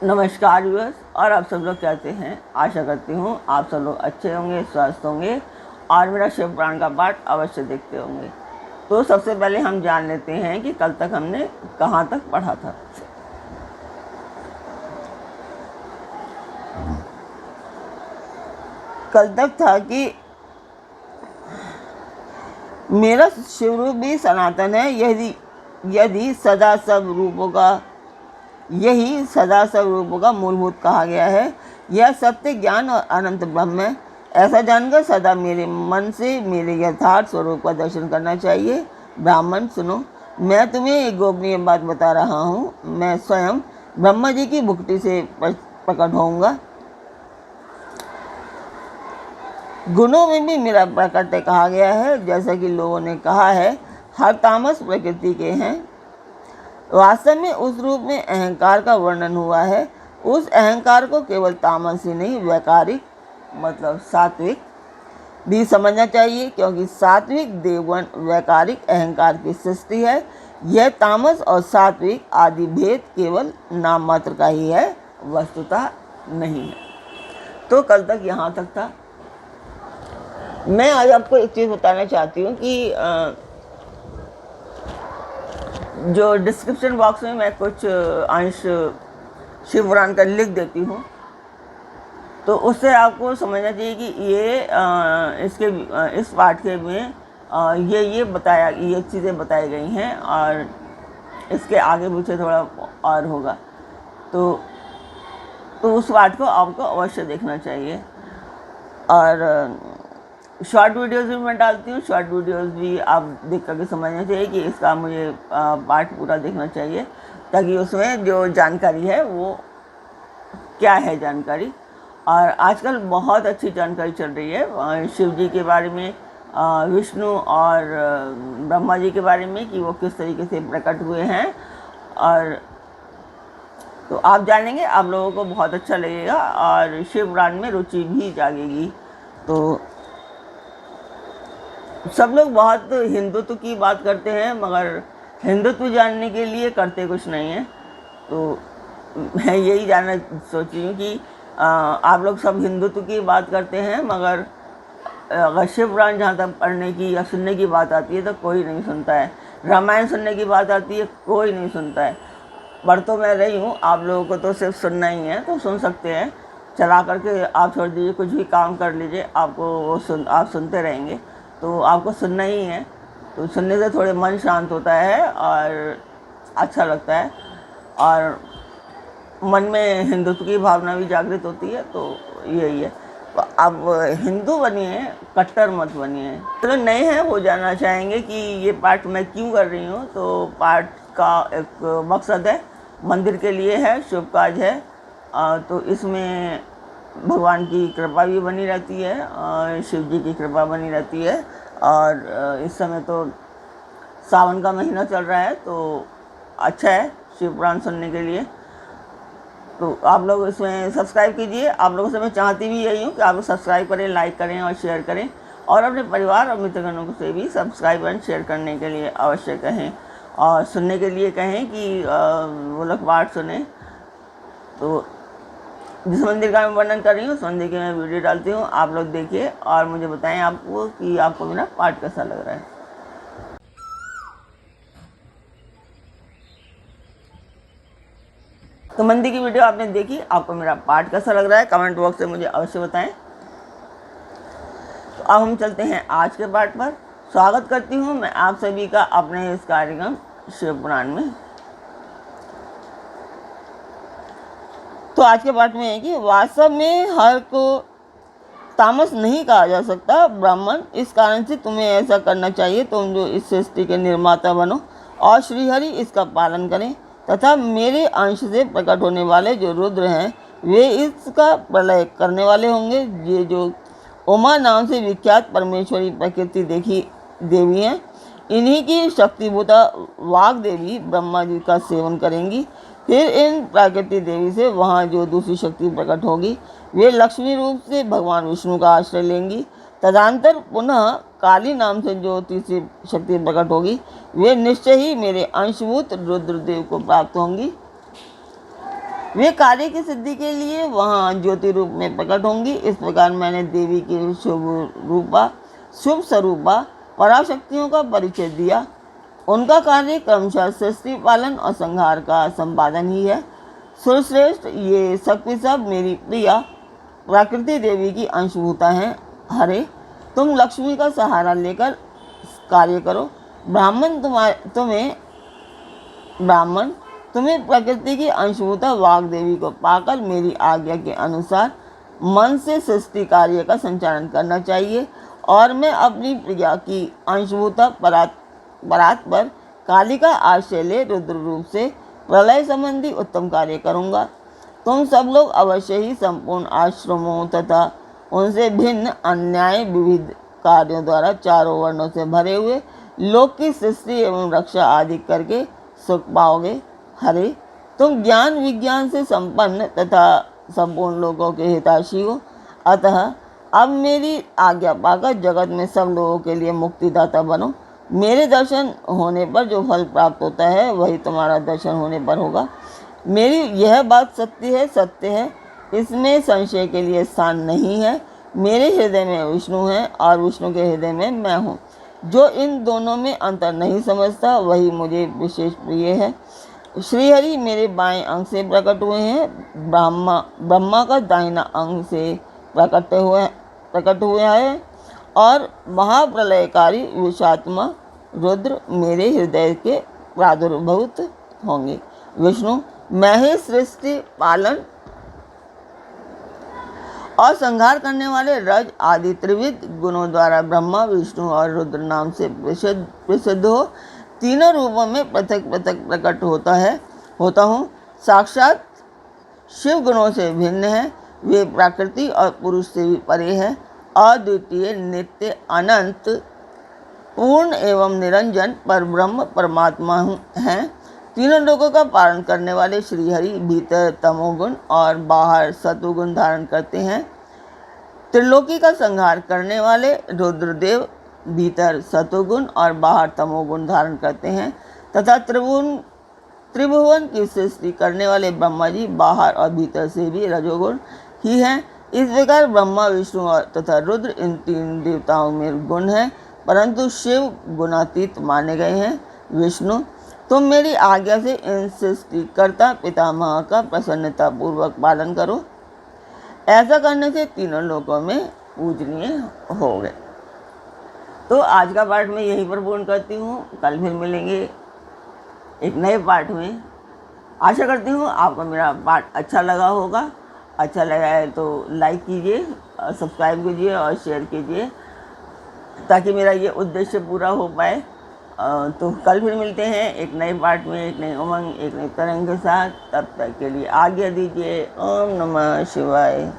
नमस्कार व्यूअर्स, और आप सब लोग कैसे हैं। आशा करती हूँ आप सब लोग अच्छे होंगे, स्वस्थ होंगे और मेरा शिव पुराण का पाठ अवश्य देखते होंगे। तो सबसे पहले हम जान लेते हैं कि कल तक हमने कहाँ तक पढ़ा था। कल तक था कि मेरा शिवरूप भी सनातन है, यदि सदा सब रूपों का मूलभूत कहा गया है। यह सत्य ज्ञान और अनंत ब्रह्म है। ऐसा जानकर सदा मेरे मन से मेरे यथार्थ स्वरूप का दर्शन करना चाहिए। ब्राह्मण सुनो, मैं तुम्हें एक गोपनीय बात बता रहा हूँ। मैं स्वयं ब्रह्मा जी की भुक्ति से प्रकट होऊंगा। गुणों में भी मेरा प्रकट कहा गया है। जैसा कि लोगों ने कहा है, हर तामस प्रकृति के हैं। वास्तव में उस रूप में अहंकार का वर्णन हुआ है। उस अहंकार को केवल तामस ही नहीं, वैकारिक मतलब सात्विक भी समझना चाहिए, क्योंकि सात्विक देवगण वैकारिक अहंकार की सृष्टि है। यह तामस और सात्विक आदि भेद केवल नाम मात्र का ही है, वस्तुतः नहीं है। तो कल तक यहाँ तक था। मैं आज आपको एक चीज़ बताना चाहती हूँ कि जो डिस्क्रिप्शन बॉक्स में मैं कुछ अंश शिव पुराण का लिख देती हूँ, तो उससे आपको समझना चाहिए कि इस पाठ के में ये चीज़ें बताई गई हैं और इसके आगे पीछे थोड़ा और होगा। तो उस पाठ को आपको अवश्य देखना चाहिए। और शॉर्ट वीडियोज़ भी मैं डालती हूँ। शॉर्ट वीडियोज़ भी आप देख करके समझना चाहिए कि इसका मुझे पाठ पूरा देखना चाहिए, ताकि उसमें जो जानकारी है वो क्या है जानकारी। और आजकल बहुत अच्छी जानकारी चल रही है शिव जी के बारे में, विष्णु और ब्रह्मा जी के बारे में, कि वो किस तरीके से प्रकट हुए हैं। और तो आप जानेंगे, आप लोगों को बहुत अच्छा लगेगा और शिव पुराण में रुचि भी जागेगी। तो सब लोग बहुत हिंदुत्व की बात करते हैं, मगर हिंदुत्व जानने के लिए करते कुछ नहीं है। तो मैं यही जानना सोच रही हूँ कि आप लोग सब हिंदुत्व की बात करते हैं, मगर अगर शिव पुराण जहाँ तक पढ़ने की या सुनने की बात आती है तो कोई नहीं सुनता है। रामायण सुनने की बात आती है, कोई नहीं सुनता है। पढ़ तो मैं रही हूँ, आप लोगों को तो सिर्फ सुनना ही है, तो सुन सकते हैं। चला करके आप छोड़ दीजिए, कुछ भी काम कर लीजिए, आपको वो आप सुनते रहेंगे। तो आपको सुनना ही है। तो सुनने से थोड़े मन शांत होता है और अच्छा लगता है, और मन में हिंदुत्व की भावना भी जागृत होती है। तो यही है। तो आप हिंदू बनिए, कट्टर मत बनिए। जो नए हैं वो जानना चाहेंगे कि ये पाठ मैं क्यों कर रही हूँ। तो पाठ का एक मकसद है, मंदिर के लिए है, शुभ काज है। तो इसमें भगवान की कृपा भी बनी रहती है और शिव जी की कृपा बनी रहती है। और इस समय तो सावन का महीना चल रहा है, तो अच्छा है शिव पुराण सुनने के लिए। तो आप लोग इसमें सब्सक्राइब कीजिए। आप लोगों से मैं चाहती भी यही हूँ कि आप लोग सब्सक्राइब करें, लाइक करें और शेयर करें, और अपने परिवार और मित्रगणों से भी सब्सक्राइब एंड शेयर करने के लिए अवश्य कहें, और सुनने के लिए कहें कि वो लोग पाठ सुने। तो जिस मंदिर का मैं वर्णन कर रही हूँ, उस मंदिर की मैं वीडियो डालती हूँ, आप लोग देखिए और मुझे बताएं आपको कि आपको मेरा पाठ कैसा लग रहा है। तो मंदिर की वीडियो आपने देखी, आपको मेरा पाठ कैसा लग रहा है, कमेंट बॉक्स में मुझे अवश्य बताएं। तो अब हम चलते हैं आज के पाठ पर। स्वागत करती हूँ मैं आप सभी का अपने इस कार्यक्रम शिव पुराण में। तो आज के पाठ में है कि वास्तव में हर को तामस नहीं कहा जा सकता, ब्राह्मण। इस कारण से तुम्हें ऐसा करना चाहिए, तुम जो इस सृष्टि के निर्माता बनो और श्रीहरि इसका पालन करें, तथा मेरे अंश से प्रकट होने वाले जो रुद्र हैं वे इसका प्रलय करने वाले होंगे। ये जो उमा नाम से विख्यात परमेश्वरी प्रकृति देखी देवी हैं, इन्हीं की शक्तिभूता वाग देवी ब्रह्मा जी का सेवन करेंगी। फिर इन प्राकृति देवी से वहाँ जो दूसरी शक्ति प्रकट होगी, वे लक्ष्मी रूप से भगवान विष्णु का आश्रय लेंगी। तदंतर पुनः काली नाम से जो तीसरी शक्ति प्रकट होगी, वे निश्चय ही मेरे अंशभूत रुद्रदेव को प्राप्त होंगी। वे कार्य की सिद्धि के लिए वहाँ ज्योति रूप में प्रकट होंगी। इस प्रकार मैंने देवी की शुभ स्वरूपा पराशक्तियों का परिचय दिया। उनका कार्य क्रमशः सृष्टि पालन और संहार का संपादन ही है। सुरश्रेष्ठ, ये शक्ति सब मेरी प्रिया प्रकृति देवी की अंशभूता हैं। हरे, तुम लक्ष्मी का सहारा लेकर कार्य करो। ब्राह्मण तुम्हें प्रकृति की अंशभूता वाग देवी को पाकर मेरी आज्ञा के अनुसार मन से सृष्टि कार्य का संचालन करना चाहिए, और मैं अपनी प्रिया की अंशभूता बरात पर काली का आश्रय ले रुद्र रूप से प्रलय संबंधी उत्तम कार्य करूँगा। तुम सब लोग अवश्य ही संपूर्ण आश्रमों तथा उनसे भिन्न अन्याय विविध कार्यों द्वारा चारों वर्णों से भरे हुए लोक की सृष्टि एवं रक्षा आदि करके सुख पाओगे। हरे, तुम ज्ञान विज्ञान से संपन्न तथा संपूर्ण लोगों के हितैषी हो, अतः अब मेरी आज्ञा पाकर जगत में सब लोगों के लिए मुक्तिदाता बनो। मेरे दर्शन होने पर जो फल प्राप्त होता है वही तुम्हारा दर्शन होने पर होगा। मेरी यह बात सत्य है, इसमें संशय के लिए स्थान नहीं है। मेरे हृदय में विष्णु है और विष्णु के हृदय में मैं हूँ। जो इन दोनों में अंतर नहीं समझता वही मुझे विशेष प्रिय है। श्रीहरि मेरे बाएं अंग से प्रकट हुए हैं। ब्रह्मा का दाहिना अंग से प्रकट हुआ है और महाप्रलयकारी विषात्मा रुद्र मेरे हृदय के प्रादुर्भूत होंगे। विष्णु, मैं ही सृष्टि पालन और संहार करने वाले रज आदि त्रिविध गुणों द्वारा ब्रह्मा विष्णु और रुद्र नाम से प्रसिद्ध हो तीनों रूपों में पृथक पृथक प्रकट होता हूँ। साक्षात शिव गुणों से भिन्न है। वे प्रकृति और पुरुष से भी परे है। अद्वितीय, नित्य, अनंत, पूर्ण एवं निरंजन पर ब्रह्म परमात्मा हैं। तीनों लोगों का पालन करने वाले श्रीहरि भीतर तमोगुण और बाहर सत्वगुण धारण करते हैं। त्रिलोकी का संहार करने वाले रुद्रदेव भीतर सत्वगुण और बाहर तमोगुण धारण करते हैं तथा त्रिभुवन की सृष्टि करने वाले ब्रह्मा जी बाहर और भीतर से भी रजोगुण ही हैं। इस प्रकार ब्रह्मा विष्णु तथा रुद्र इन तीन देवताओं में गुण हैं, परंतु शिव गुणातीत माने गए हैं। विष्णु, तुम मेरी आज्ञा से इन सृष्टिकर्ता पितामह का प्रसन्नता पूर्वक पालन करो। ऐसा करने से तीनों लोकों में पूजनीय हो गए। तो आज का पाठ मैं यहीं पर पूर्ण करती हूँ। कल फिर मिलेंगे एक नए पाठ में। आशा करती हूँ आपको मेरा पाठ अच्छा लगा होगा। अच्छा लगा है तो लाइक कीजिए, सब्सक्राइब कीजिए और शेयर कीजिए ताकि मेरा ये उद्देश्य पूरा हो पाए। तो कल फिर मिलते हैं एक नए पाठ में, एक नई उमंग, एक नई तरंग के साथ। तब तक के लिए आज्ञा दीजिए। ओम नमः शिवाय।